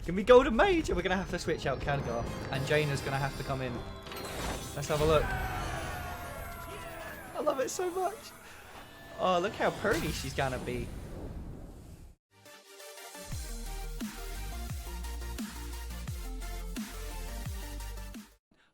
Can we Golden Mage? Or we're going to have to switch out Khadgar. And Jaina's going to have to come in. Let's have a look. I love it so much. Oh, look how pretty she's going to be.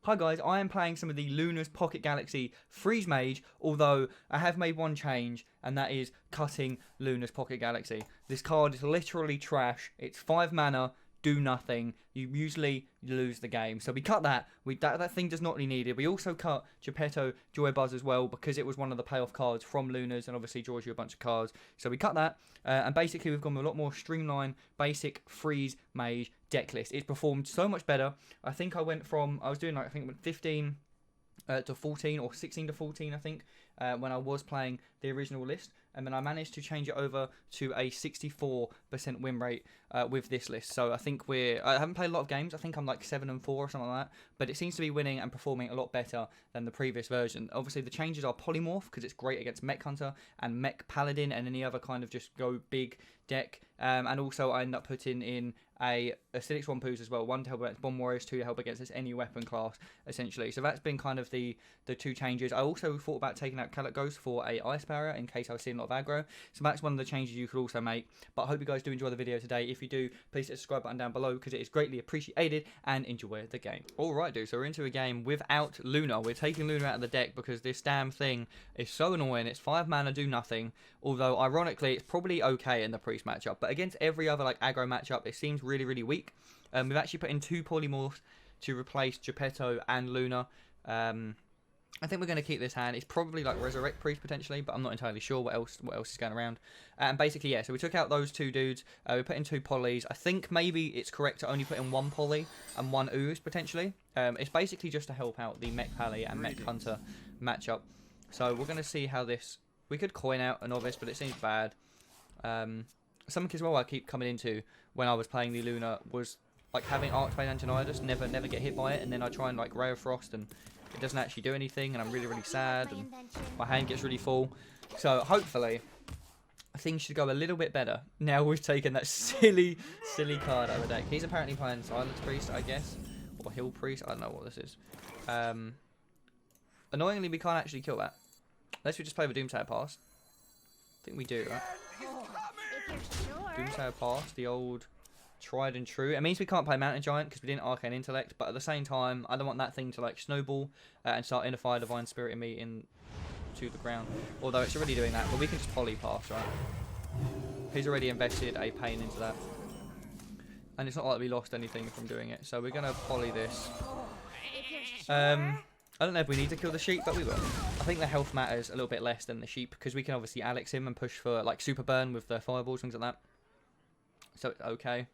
Hi guys, I am playing some of the Luna's Pocket Galaxy Freeze Mage, although I have made one change, and that is cutting Luna's Pocket Galaxy. This card is literally trash. It's 5 mana, do nothing. You usually lose the game. So we cut that. That thing does not really need it. We also cut Geppetto Joy Buzz as well, because it was one of the payoff cards from Luna's and obviously draws you a bunch of cards. So we cut that, and basically we've gone with a lot more streamlined, basic Freeze Mage deck list. It's performed so much better. I think I went from, I was doing like, I think 15 to 14 or 16 to 14, I think, when I was playing the original list. And then I managed to change it over to a 64% win rate with this list. So I think I haven't played a lot of games. I think I'm like 7-4 or something like that. But it seems to be winning and performing a lot better than the previous version. Obviously, the changes are polymorph, because it's great against Mech Hunter and Mech Paladin and any other kind of just go big deck. And also, I end up putting in a Acidic Swampoos as well. 1 to help against Bomb Warriors, 2 to help against this any weapon class, essentially. So that's been kind of the 2 changes. I also thought about taking out Calic Ghost for a Ice Barrier in case I was seeing a lot of aggro. So that's one of the changes you could also make. But I hope you guys do enjoy the video today. If you do, please hit the subscribe button down below, because it is greatly appreciated, and enjoy the game. Alright, dude, so we're into a game without Luna. We're taking Luna out of the deck because this damn thing is so annoying. It's 5 mana, do nothing. Although, ironically, it's probably okay in the Priest matchup. But against every other like aggro matchup, it seems really, really weak. We've actually put in 2 polymorphs to replace Geppetto and Luna. I think we're going to keep this hand. It's probably like Resurrect Priest potentially, but I'm not entirely sure what else is going around. And basically, yeah, so we took out those 2 dudes. We put in 2 polys. I think maybe it's correct to only put in 1 poly and 1 ooze potentially. It's basically just to help out the Mech Pally and Mech Hunter matchup. So we're going to see how this... We could coin out a novice, but it seems bad. Something as well I keep coming into when I was playing the Luna was like having Archbane Anginitis, never get hit by it, and then I try and like Ray of Frost and it doesn't actually do anything, and I'm really, really sad, and my hand gets really full. So hopefully things should go a little bit better now we've taken that silly card out of the deck. He's apparently playing Silence Priest, I guess, or Hill Priest. I don't know what this is. Annoyingly, we can't actually kill that unless we just play the Doomsayer Pass. I think we do, right? Doomsayer Pass, the old tried and true. It means we can't play Mountain Giant because we didn't Arcane Intellect, but at the same time, I don't want that thing to like snowball and start Inner Fire Divine Spirit in me into the ground. Although it's already doing that, but we can just poly pass, right? He's already invested a pain into that. And it's not like we lost anything from doing it, so we're going to poly this. I don't know if we need to kill the sheep, but we will. I think the health matters a little bit less than the sheep, because we can obviously Alex him and push for like super burn with the fireballs, things like that. So it's okay.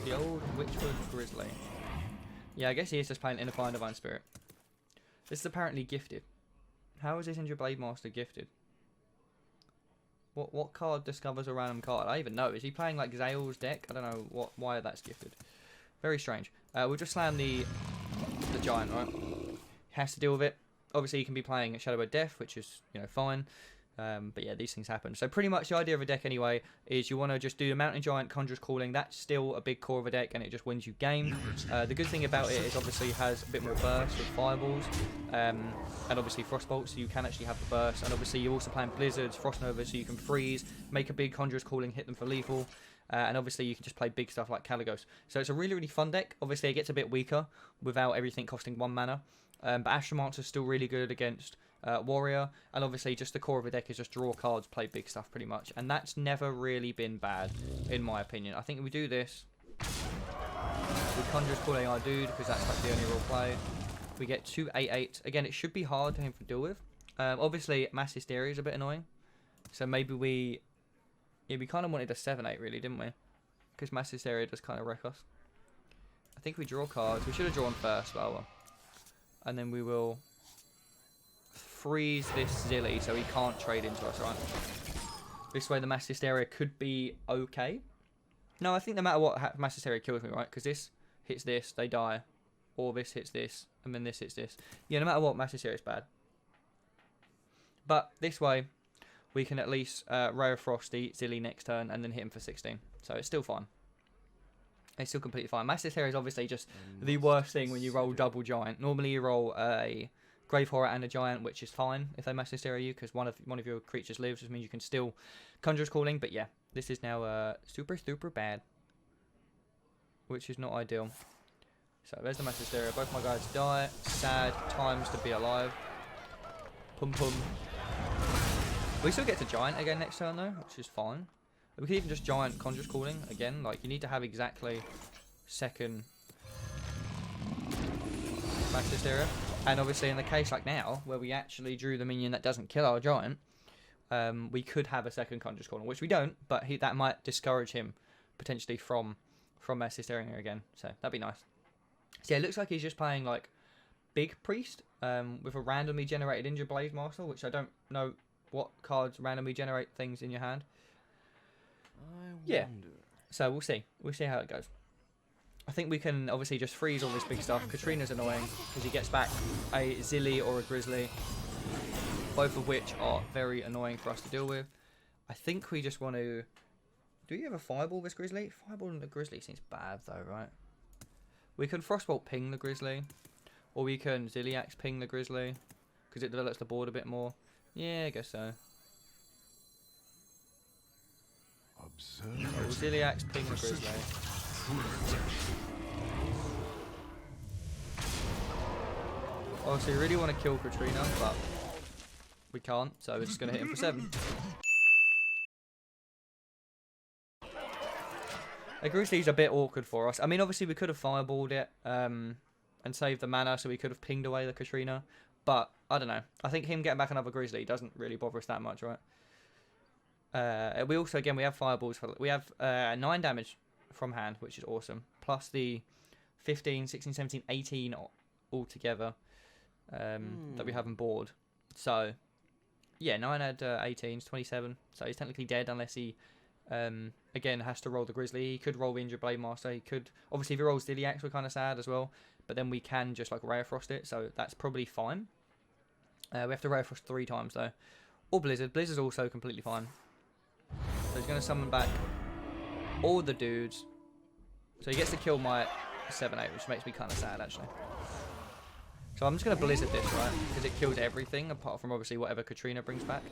The old Witchwood Grizzly. Yeah, I guess he is just playing Inner Fire Divine Spirit. This is apparently gifted. How is this Indra Blade Master gifted? What card discovers a random card? I don't even know. Is he playing like Zale's deck? I don't know why that's gifted. Very strange. We'll just slam the giant, right? Has to deal with it. Obviously, you can be playing Shadow of Death, which is, you know, fine. But yeah, these things happen. So pretty much the idea of a deck anyway is you want to just do the Mountain Giant, Conjurer's Calling. That's still a big core of a deck, and it just wins you game. The good thing about it is obviously it has a bit more burst with fireballs, and obviously Frostbolt, so you can actually have the burst. And obviously you're also playing Blizzards, Frost Nova, so you can freeze, make a big Conjurer's Calling, hit them for lethal. And obviously you can just play big stuff like Caligos. So it's a really, really fun deck. Obviously it gets a bit weaker without everything costing 1 mana. But Astromancer is still really good against Warrior. And obviously just the core of the deck is just draw cards, play big stuff pretty much. And that's never really been bad, in my opinion. I think if we do this, we Conjurer's Calling our dude, because that's like the only real play. We get 2 8/8. Again, it should be hard for him to deal with. Obviously Mass Hysteria is a bit annoying. So maybe we... Yeah, we kind of wanted a 7/8 really, didn't we? Because Mass Hysteria does kind of wreck us. I think we draw cards. We should have drawn first, but oh well. And then we will freeze this Zilly so he can't trade into us, right? This way the Mass Hysteria could be okay. No, I think no matter what, Mass Hysteria kills me, right? Because this hits this, they die. Or this hits this, and then this hits this. Yeah, no matter what, Mass Hysteria is bad. But this way... we can at least Ray of Frost the Zilly next turn and then hit him for 16. So it's still fine. It's still completely fine. Mass Hysteria is obviously just the worst thing when you roll double giant. Normally you roll a Grave Horror and a giant, which is fine if they Mass Hysteria you, because one of your creatures lives, which means you can still Conjurer's Calling. But yeah, this is now super bad, which is not ideal. So there's the Mass Hysteria. Both my guys die. Sad times to be alive. Pum pum. We still get to giant again next turn though, which is fine. We can even just giant Conjurer's Calling again. Like, you need to have exactly second Mass Hysteria. And obviously in the case like now, where we actually drew the minion that doesn't kill our giant, we could have a second Conjurer's Calling, which we don't, but that might discourage him potentially from Mass Hysteria again. So that'd be nice. So yeah, it looks like he's just playing like Big Priest with a randomly generated Injured Blade Master, which I don't know what cards randomly generate things in your hand. Yeah, so we'll see. We'll see how it goes. I think we can obviously just freeze all this big stuff. Katrina's annoying because he gets back a Zilly or a Grizzly, both of which are very annoying for us to deal with. I think we just want to... Do you have a Fireball this Grizzly? Fireball and the Grizzly seems bad though, right? We can Frostbolt ping the Grizzly, or we can Zilliax ping the Grizzly because it develops the board a bit more. Yeah, I guess so. Zilliax ping the Grizzly. Obviously, we really want to kill Katrina, but we can't, so we're just going to hit him for 7. The Grizzly's a bit awkward for us. I mean, obviously, we could have fireballed it and saved the mana, so we could have pinged away the Katrina. But, I don't know. I think him getting back another Grizzly doesn't really bother us that much, right? We also, again, we have fireballs. We have 9 damage from hand, which is awesome. Plus the 15, 16, 17, 18 altogether that we have on board. So, yeah, 9 had 18s, 27. So he's technically dead unless he, again, has to roll the Grizzly. He could roll the Injured Blade Master. He could, obviously, if he rolls Zilliax, we're kind of sad as well. But then we can just, like, Ray of Frost it. So that's probably fine. We have to Ray of Frost 3 times, though. Or Blizzard. Blizzard's also completely fine. So he's going to summon back all the dudes. So he gets to kill my 7-8, which makes me kind of sad, actually. So I'm just going to Blizzard this, right? Because it kills everything, apart from, obviously, whatever Katrina brings back.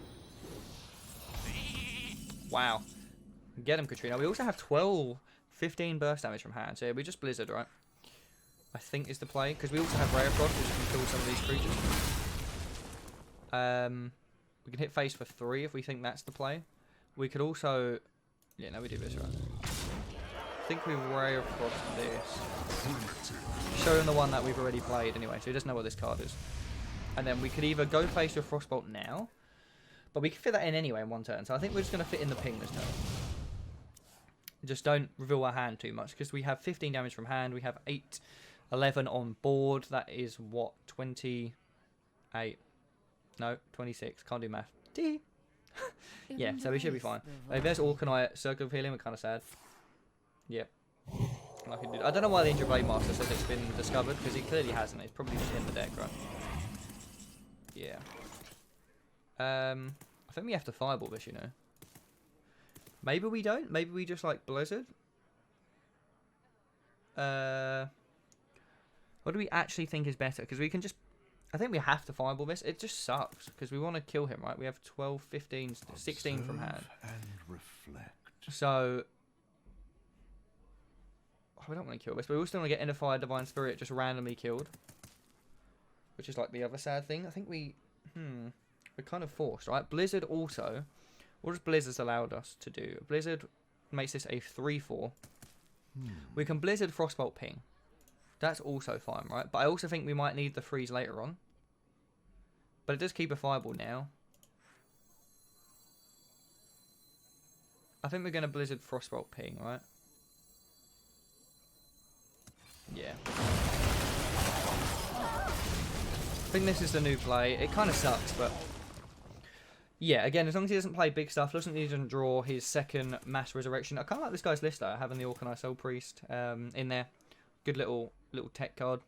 Wow. Get him, Katrina. We also have 15 burst damage from hand. So yeah, we just Blizzard, right? I think is the play. Because we also have Ray of Frost, which can kill some of these creatures. We can hit face for 3 if we think that's the play. We could also... Yeah, no, we do this, right? I think we Ray of Frost this. Show him the one that we've already played anyway, so he doesn't know what this card is. And then we could either go face with Frostbolt now, but we can fit that in anyway in one turn. So I think we're just going to fit in the ping this turn. Just don't reveal our hand too much, because we have 15 damage from hand. We have 11 on board. That is, what, 28? No, 26. Can't do math. D. Yeah, so we should be fine. If there's Orkanite Circle of Healing, we're kind of sad. Yep. I don't know why the Injured Blade Master says it's been discovered, because he clearly hasn't. It's probably just in the deck, right? Yeah. I think we have to Fireball this, you know. Maybe we don't. Maybe we just, like, Blizzard. What do we actually think is better? Because we can just... I think we have to Fireball this. It just sucks, because we want to kill him, right? We have 12, 15, 16 from hand. And reflect. So... Oh, we don't want to kill this, but we also want to get Inner Fire Divine Spirit just randomly killed. Which is, like, the other sad thing. I think we... We're kind of forced, right? Blizzard also... What does Blizzard's allowed us to do? Blizzard makes this a 3-4. We can Blizzard Frostbolt Ping. That's also fine, right? But I also think we might need the freeze later on. But it does keep a Fireball now. I think we're going to Blizzard Frostbolt Ping, right? Yeah. I think this is the new play. It kind of sucks, but... Yeah, again, as long as he doesn't play big stuff, doesn't need to draw his second Mass Resurrection. I kind of like this guy's list, though, having the Orkanite Soul Priest in there. Good little tech card.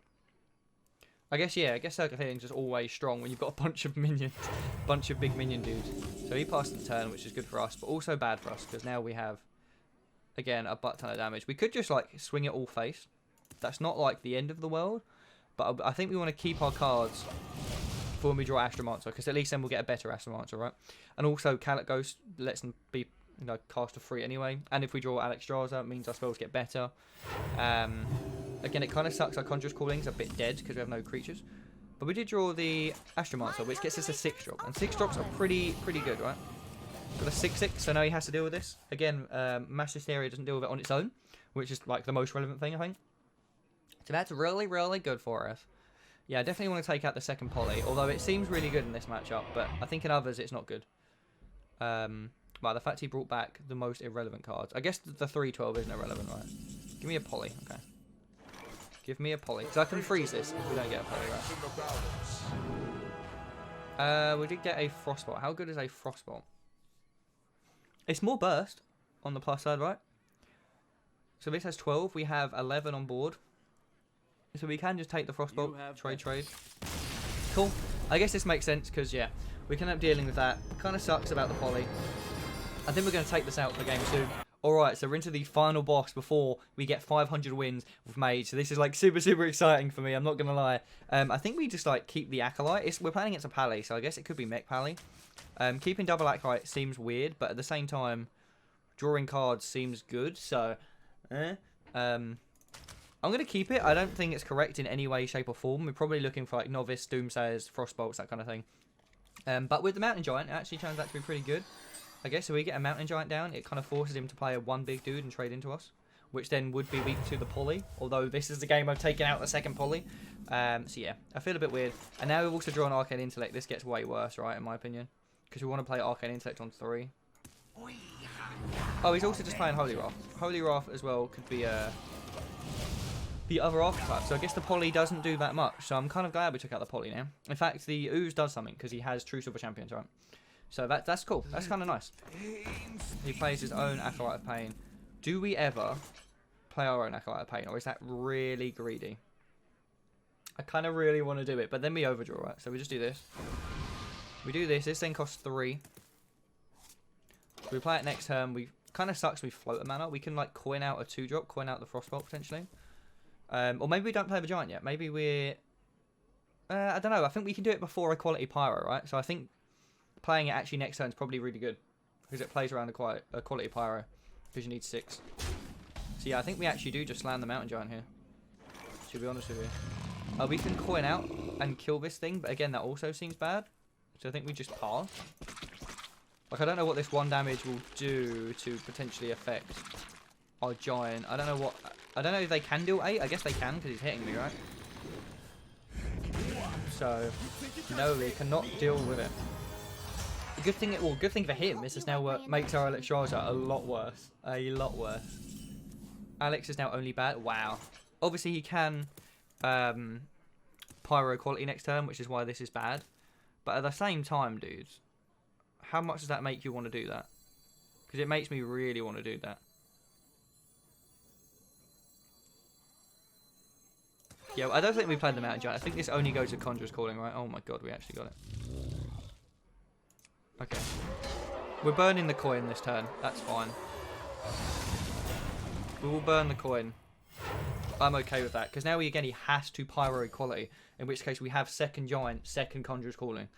I guess, yeah, I guess Circle Healing's just always strong when you've got a bunch of minions, bunch of big minion dudes. So he passed the turn, which is good for us, but also bad for us, because now we have, again, a butt ton of damage. We could just, like, swing it all face. That's not, like, the end of the world, but I think we want to keep our cards for when we draw Astromancer, because at least then we'll get a better Astromancer, right? And also, Calic Ghost lets them be, you know, cast for free anyway, and if we draw Alexstrasza, it means our spells get better. Again, it kind of sucks our Conjurer's Calling's a bit dead because we have no creatures. But we did draw the Astromancer, which gets us a 6-drop. And 6 drops are pretty good, right? Got a 6/6, so now he has to deal with this. Again, Mass Hysteria doesn't deal with it on its own, which is like the most relevant thing, I think. So that's really, really good for us. Yeah, I definitely want to take out the second Poly, although it seems really good in this matchup, but I think in others it's not good. Well, the fact he brought back the most irrelevant cards. I guess the 3/12 isn't irrelevant, right? Give me a Poly, okay. Give me a Poly, because I can freeze this if we don't get a Poly, right? We did get a Frostbolt. How good is a Frostbolt? It's more burst on the plus side, right? So this has 12. We have 11 on board. So we can just take the Frostbolt. Trade. Cool. I guess this makes sense, because, yeah, we can end up dealing with that. Kind of sucks about the Poly. I think we're going to take this out for the game soon. Alright, so we're into the final boss before we get 500 wins with Mage. So this is like super exciting for me, I'm not going to lie. I think we just like keep the Acolyte. We're playing against a Pally, so I guess it could be Mech Pally. Keeping double Acolyte seems weird, but at the same time, drawing cards seems good. So, I'm going to keep it. I don't think it's correct in any way, shape or form. We're probably looking for like Novice, Doomsayers, Frostbolts, that kind of thing. But with the Mountain Giant, it actually turns out to be pretty good. I guess if we get a Mountain Giant down, it kind of forces him to play a one big dude and trade into us, which then would be weak to the Poly, although this is the game I've taken out the second Poly. So yeah, I feel a bit weird. And now we've also drawn Arcane Intellect. This gets way worse, right, in my opinion, because we want to play Arcane Intellect on 3. Oh, he's also just playing Holy Wrath. Holy Wrath as well could be the other archetype. So I guess the Poly doesn't do that much, so I'm kind of glad we took out the Poly now. In fact, the Ooze does something, because he has True Silver Champions, right? So that's cool. That's kind of nice. He plays his own Acolyte of Pain. Do we ever play our own Acolyte of Pain, or is that really greedy? I kind of really want to do it, but then we overdraw, right? So we just do this. We do this. This thing costs 3. So we play it next turn. We kind of sucks we float a mana. We can like coin out a 2-drop, coin out the Frostbolt potentially. Or maybe we don't play the Giant yet. Maybe we're... I don't know. I think we can do it before a Quality Pyro, right? So I think playing it actually next turn is probably really good, because it plays around a Quality Pyro, because you need 6. So yeah, I think we actually do just land the Mountain Giant here, to be honest with you. We can coin out and kill this thing, but again, that also seems bad. So I think we just pass. Like, I don't know what this 1 damage will do to potentially affect our Giant. I don't know what... I don't know if they can deal 8. I guess they can, because he's hitting me, right? So, no, we cannot deal with it. Good thing for him. This is now makes our Alexstrasza a lot worse. A lot worse. Alex is now only bad. Wow. Obviously, he can Pyro Quality next turn, which is why this is bad. But at the same time, dudes, how much does that make you want to do that? Because it makes me really want to do that. Yeah, I don't think we played the Mountain Giant. I think this only goes to Conjurer's Calling, right? Oh my god, we actually got it. Okay. We're burning the coin this turn. That's fine. We will burn the coin. I'm okay with that, because now he has to Pyro Equality, in which case we have second Giant, second Conjurer's Calling.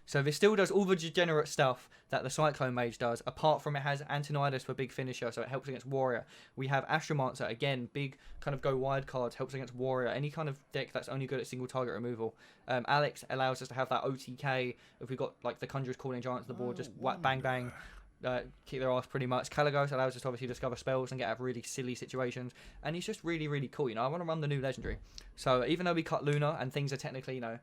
So this still does all the degenerate stuff that the Cyclone Mage does, apart from it has Antonidas for big finisher, so it helps against Warrior. We have Astromancer, again, big kind of go wide cards, helps against Warrior. Any kind of deck that's only good at single target removal. Alex allows us to have that OTK if we've got like the Conjurer's Calling Giants on the board, just whack, bang, bang. Kick their ass pretty much. Caligos allows us to obviously discover spells and get out of really silly situations, and he's just really cool. You know, I want to run the new legendary. So even though we cut Luna and things are technically, you know,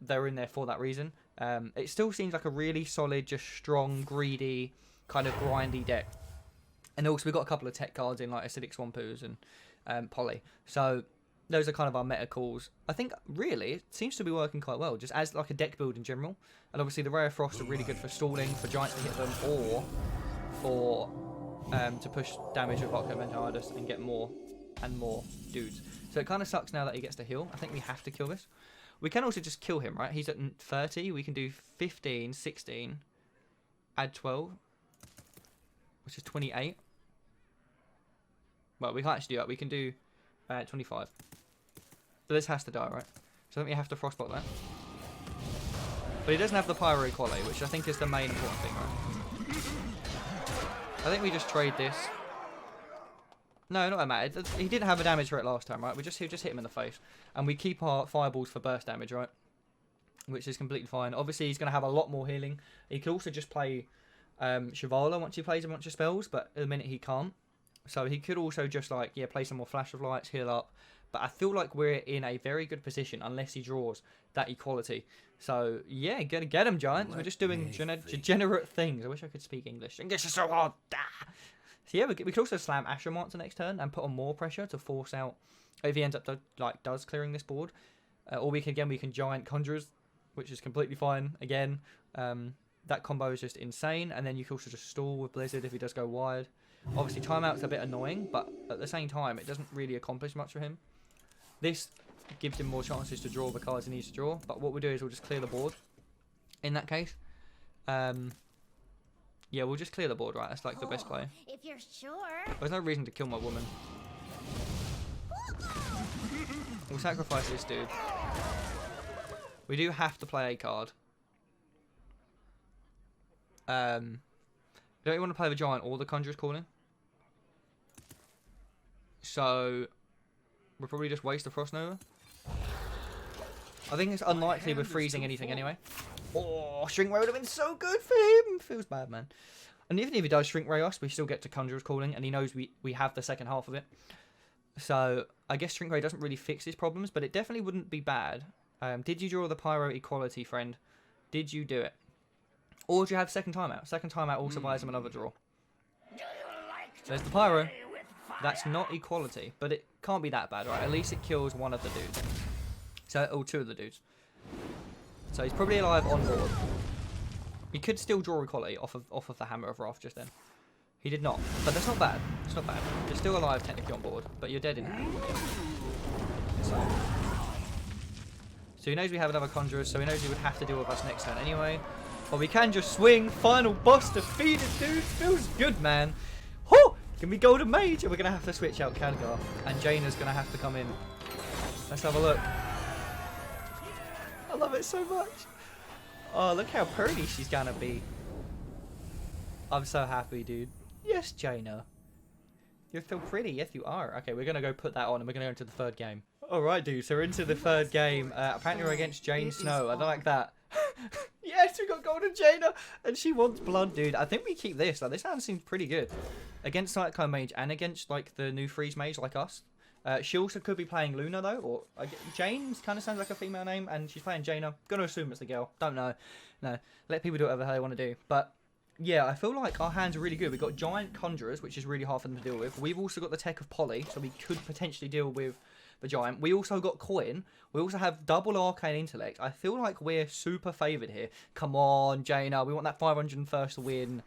they're in there for that reason, it still seems like a really solid, just strong, greedy, kind of grindy deck. And also we've got a couple of tech cards in like Acidic Swampoos and Poly. So those are kind of our meta calls. I think really it seems to be working quite well, just as like a deck build in general. And obviously the Rare Frost are really good for stalling, for Giants to hit them, or for to push damage with Arcoventardus and get more and more dudes. So it kind of sucks now that he gets to heal. I think we have to kill this. We can also just kill him, right? He's at 30. We can do 15, 16, add 12, which is 28. Well, we can't actually do that. We can do 25. So this has to die, right? So I think we have to frostbot that. But he doesn't have the pyro equality, which I think is the main important thing, right? I think we just trade this. No, not that matter. He didn't have a damage for it last time, right? We just hit him in the face. And we keep our fireballs for burst damage, right? Which is completely fine. Obviously, he's going to have a lot more healing. He could also just play Shivala once he plays a bunch of spells, but at the minute he can't. So he could also just, like, yeah, play some more Flash of Lights, heal up. But I feel like we're in a very good position unless he draws that equality. So, yeah, gonna get him, Giants. We're just doing degenerate things. I wish I could speak English. English is so hard. So, yeah, we could also slam Astromancer next turn and put on more pressure to force out if he ends up, does clearing this board. Or we can Giant Conjurers, which is completely fine. Again, that combo is just insane. And then you can also just stall with Blizzard if he does go wide. Obviously, timeout's a bit annoying, but at the same time, it doesn't really accomplish much for him. This gives him more chances to draw the cards he needs to draw, but what we'll do is we'll just clear the board. In that case, yeah, we'll just clear the board, right? That's like the best play. If you're sure. There's no reason to kill my woman. We'll sacrifice this dude. We do have to play a card. Don't you want to play the Giant or the Conjurer's Calling? So we'll probably just waste the Frost Nova. I think it's unlikely we're freezing anything anyway. Oh, Shrink Ray would have been so good for him. Feels bad, man. And even if he does Shrink Ray us, we still get to Conjurer's Calling, and he knows we have the second half of it. So I guess Shrink Ray doesn't really fix his problems, but it definitely wouldn't be bad. Did you draw the Pyro Equality, friend? Did you do it? Or do you have second timeout? Second timeout also buys him another draw. There's the Pyro. That's not equality, but it can't be that bad, right? At least it kills one of the dudes. So, or two of the dudes. So he's probably alive on board. He could still draw equality off of the Hammer of Wrath just then. He did not, but that's not bad. It's not bad. You're still alive technically on board, but you're dead in. So he knows we have another Conjurer, so he knows he would have to deal with us next turn anyway. But we can just swing. Final boss defeated, dude. Feels good, man. Whoo! Can we go to Mage? And we're going to have to switch out Khadgar. And Jaina's going to have to come in. Let's have a look. I love it so much. Oh, look how pretty she's going to be. I'm so happy, dude. Yes, Jaina. You're so pretty. Yes, you are. Okay, we're going to go put that on and we're going to go into the third game. Alright, dude. So we're into the third game. Apparently we're against Jane Snow. I don't like that. Yes, we got Golden Jaina, and she wants blood, dude. I think we keep this. Like, this hand seems pretty good against Cyclone Mage and against like the new Freeze Mage like us. She also could be playing Luna though, or Jane kind of sounds like a female name, and she's playing Jaina. Gonna assume it's the girl. Don't know. No, let people do whatever the hell they want to do. But yeah, I feel like our hands are really good. We've got Giant Conjurers, which is really hard for them to deal with. We've also got the Tech of Poly, so we could potentially deal with the Giant. We also got Coin. We also have double Arcane Intellect. I feel like we're super favoured here. Come on, Jaina. We want that 501st win.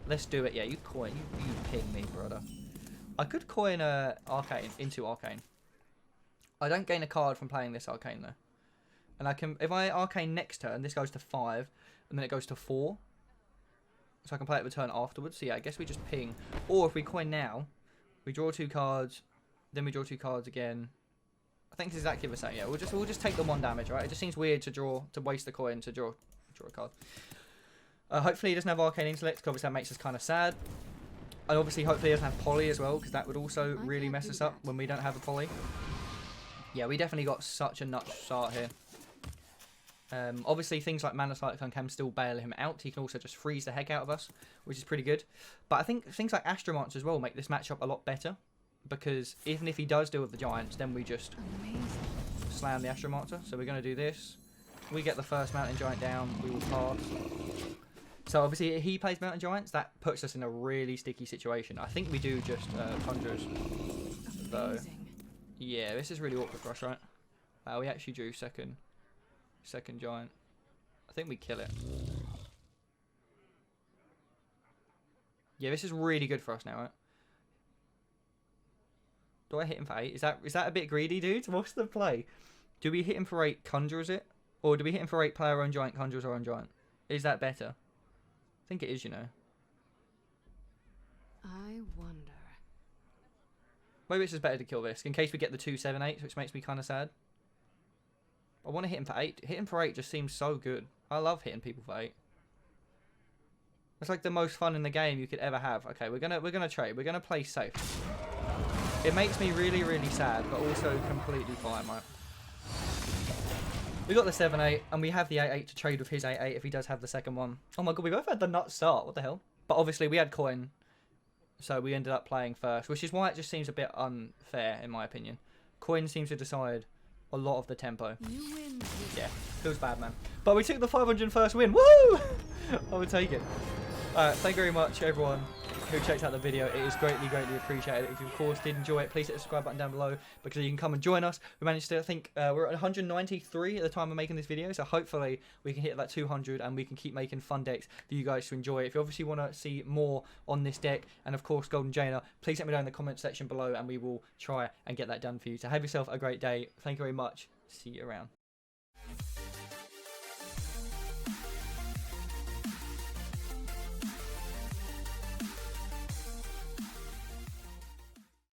Let's do it. Yeah, you Coin. You ping me, brother. I could Coin Arcane into Arcane. I don't gain a card from playing this Arcane, though. And I can, if I Arcane next turn, this goes to 5, and then it goes to 4. So I can play it the turn afterwards. So yeah, I guess we just ping. Or if we Coin now, we draw 2 cards, then we draw 2 cards again. I think it's exactly the same. Yeah, we'll just take the 1 damage, right? It just seems weird to waste the coin to draw a card. Hopefully he doesn't have Arcane Intellect, because obviously that makes us kind of sad. And obviously hopefully he doesn't have Poly as well, because that would also really mess us up when we don't have a Poly. Yeah, we definitely got such a nut start here. Obviously things like Mana Cyclone can still bail him out. He can also just freeze the heck out of us, which is pretty good. But I think things like Astromancer as well make this matchup a lot better. Because even if he does deal with the Giants, then we just slam the Astromancer. So we're going to do this. We get the first Mountain Giant down. We will pass. So obviously if he plays Mountain Giants, that puts us in a really sticky situation. I think we do just Conjurers. So yeah, this is really awkward for us, right? We actually drew second Giant. I think we kill it. Yeah, this is really good for us now, right? Do I hit him for 8? Is that a bit greedy, dude? What's the play? Do we hit him for 8 conjurers it? Or do we hit him for 8 player own giant, conjurers our own giant? Is that better? I think it is, you know. I wonder. Maybe it's just better to kill this in case we get the 2 7/8s, which makes me kind of sad. I want to hit him for 8. Hitting for 8 just seems so good. I love hitting people for 8. It's like the most fun in the game you could ever have. Okay, we're gonna trade. We're gonna play safe. It makes me really, really sad, but also completely fine, right? We got the 7/8, and we have the 8/8 to trade with his 8/8 if he does have the second one. Oh my god, we both had the nut start. What the hell? But obviously we had coin, so we ended up playing first, which is why it just seems a bit unfair in my opinion. Coin seems to decide a lot of the tempo. You win. Yeah, feels bad, man. But we took the 501st win. Woo! I would take it. Thank you very much, everyone who checked out the video. It is greatly, greatly appreciated. If you, of course, did enjoy it, please hit the subscribe button down below because you can come and join us. We managed to, I think, we're at 193 at the time of making this video, so hopefully we can hit that 200 and we can keep making fun decks for you guys to enjoy. If you obviously want to see more on this deck and, of course, Golden Jaina, please let me know in the comment section below and we will try and get that done for you. So have yourself a great day. Thank you very much. See you around.